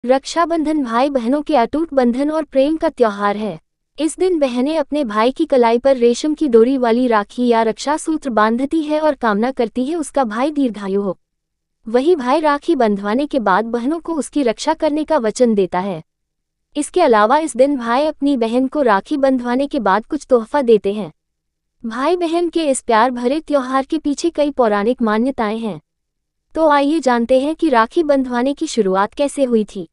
रक्षाबंधन भाई बहनों के अटूट बंधन और प्रेम का त्योहार है। इस दिन बहनें अपने भाई की कलाई पर रेशम की डोरी वाली राखी या रक्षा सूत्र बांधती है और कामना करती है उसका भाई दीर्घायु हो। वही भाई राखी बंधवाने के बाद बहनों को उसकी रक्षा करने का वचन देता है। इसके अलावा इस दिन भाई अपनी बहन को राखी बंधवाने के बाद कुछ तोहफा देते हैं। भाई बहन के इस प्यार भरे त्योहार के पीछे कई पौराणिक मान्यताएं हैं। तो आइए जानते हैं कि राखी बंधवाने की शुरुआत कैसे हुई थी।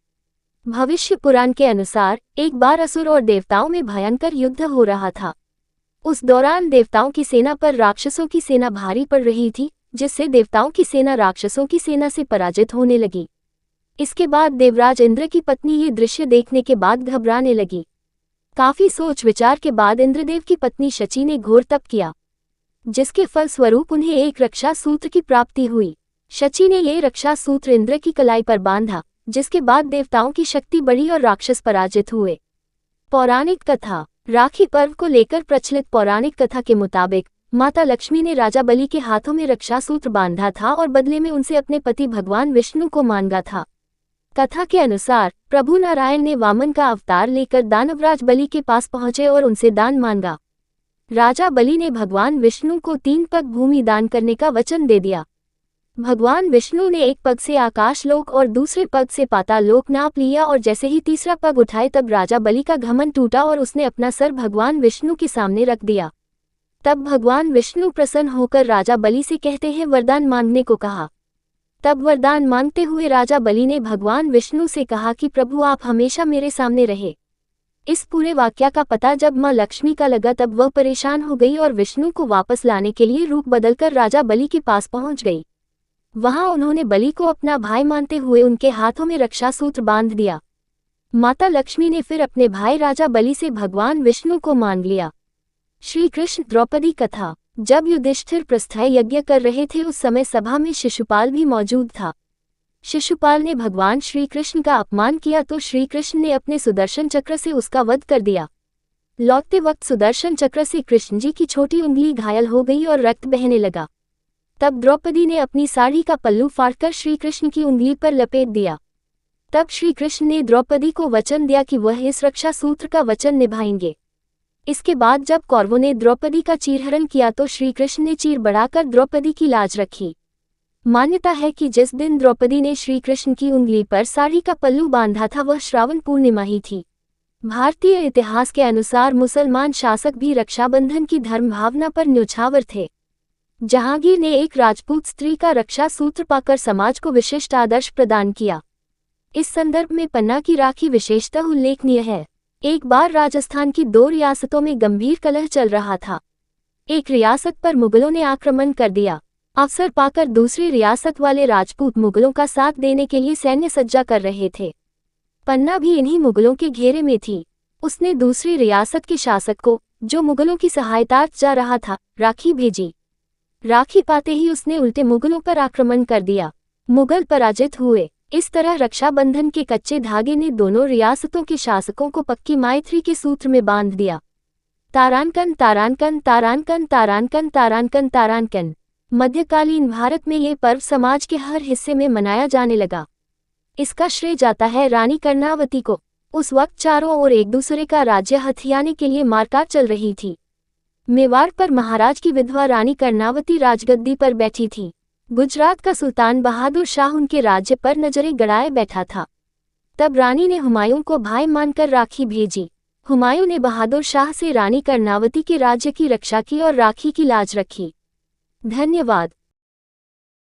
भविष्य पुराण के अनुसार एक बार असुर और देवताओं में भयंकर युद्ध हो रहा था। उस दौरान देवताओं की सेना पर राक्षसों की सेना भारी पड़ रही थी, जिससे देवताओं की सेना राक्षसों की सेना से पराजित होने लगी। इसके बाद देवराज इंद्र की पत्नी ये दृश्य देखने के बाद घबराने लगी। काफी सोच विचार के बाद इंद्रदेव की पत्नी शची ने घोर तप किया, जिसके फलस्वरूप उन्हें एक रक्षा सूत्र की प्राप्ति हुई। शची ने ये रक्षा सूत्र इंद्र की कलाई पर बांधा, जिसके बाद देवताओं की शक्ति बढ़ी और राक्षस पराजित हुए। पौराणिक कथा। राखी पर्व को लेकर प्रचलित पौराणिक कथा के मुताबिक माता लक्ष्मी ने राजा बलि के हाथों में रक्षा सूत्र बांधा था और बदले में उनसे अपने पति भगवान विष्णु को मांगा था। कथा के अनुसार प्रभु नारायण ने वामन का अवतार लेकर दानवराज बलि के पास पहुंचे और उनसे दान मांगा। राजा बलि ने भगवान विष्णु को 3 पग भूमि दान करने का वचन दे दिया। भगवान विष्णु ने एक पग से आकाश लोक और दूसरे पग से पाताल लोक नाप लिया और जैसे ही तीसरा पग उठाए तब राजा बलि का घमंड टूटा और उसने अपना सर भगवान विष्णु के सामने रख दिया। तब भगवान विष्णु प्रसन्न होकर राजा बलि से कहते हैं वरदान मांगने को कहा। तब वरदान मांगते हुए राजा बलि ने भगवान विष्णु से कहा कि प्रभु आप हमेशा मेरे सामने रहे। इस पूरे वाक्या का पता जब मां लक्ष्मी का लगा तब वह परेशान हो गई और विष्णु को वापस लाने के लिए रूप बदलकर राजा बलि के पास पहुंच गई। वहां उन्होंने बलि को अपना भाई मानते हुए उनके हाथों में रक्षा सूत्र बांध दिया। माता लक्ष्मी ने फिर अपने भाई राजा बलि से भगवान विष्णु को मान लिया। श्री कृष्ण द्रौपदी कथा। जब युधिष्ठिर प्रस्थाय यज्ञ कर रहे थे उस समय सभा में शिशुपाल भी मौजूद था। शिशुपाल ने भगवान श्री कृष्ण का अपमान किया तो श्री कृष्ण ने अपने सुदर्शन चक्र से उसका वध कर दिया। लौटते वक्त सुदर्शन चक्र से कृष्ण जी की छोटी उंगली घायल हो गई और रक्त बहने लगा। तब द्रौपदी ने अपनी साड़ी का पल्लू फाड़कर श्री कृष्ण की उंगली पर लपेट दिया। तब श्री कृष्ण ने द्रौपदी को वचन दिया कि वह इस रक्षा सूत्र का वचन निभाएंगे। इसके बाद जब कौरवों ने द्रौपदी का चीरहरण किया तो श्री कृष्ण ने चीर बढ़ाकर द्रौपदी की लाज रखी। मान्यता है कि जिस दिन द्रौपदी ने श्री कृष्ण की उंगली पर साड़ी का पल्लू बांधा था वह श्रावण पूर्णिमा ही थी। भारतीय इतिहास के अनुसार मुसलमान शासक भी रक्षाबंधन की धर्म भावना पर न्योछावर थे। जहांगीर ने एक राजपूत स्त्री का रक्षा सूत्र पाकर समाज को विशिष्ट आदर्श प्रदान किया। इस संदर्भ में पन्ना की राखी विशेषतः उल्लेखनीय है। एक बार राजस्थान की 2 रियासतों में गंभीर कलह चल रहा था। एक रियासत पर मुगलों ने आक्रमण कर दिया। अवसर पाकर दूसरी रियासत वाले राजपूत मुगलों का साथ देने के लिए सैन्य सज्जा कर रहे थे। पन्ना भी इन्हीं मुगलों के घेरे में थी। उसने दूसरी रियासत के शासक को, जो मुगलों की सहायतार्थ जा रहा था, राखी भेजी। राखी पाते ही उसने उल्टे मुगलों पर आक्रमण कर दिया। मुगल पराजित हुए। इस तरह रक्षाबंधन के कच्चे धागे ने दोनों रियासतों के शासकों को पक्की मैत्री के सूत्र में बांध दिया। तारांकन तारांकन तारांकन तारांकन तारांकन तारांकन। मध्यकालीन भारत में ये पर्व समाज के हर हिस्से में मनाया जाने लगा। इसका श्रेय जाता है रानी कर्णावती को। उस वक्त चारों ओर एक दूसरे का राज्य हथियाने के लिए मारकाट चल रही थी। मेवाड़ पर महाराज की विधवा रानी कर्णावती राजगद्दी पर बैठी थी। गुजरात का सुल्तान बहादुर शाह उनके राज्य पर नजरें गड़ाए बैठा था। तब रानी ने हुमायूं को भाई मानकर राखी भेजी। हुमायूं ने बहादुर शाह से रानी कर्णावती के राज्य की रक्षा की और राखी की लाज रखी। धन्यवाद।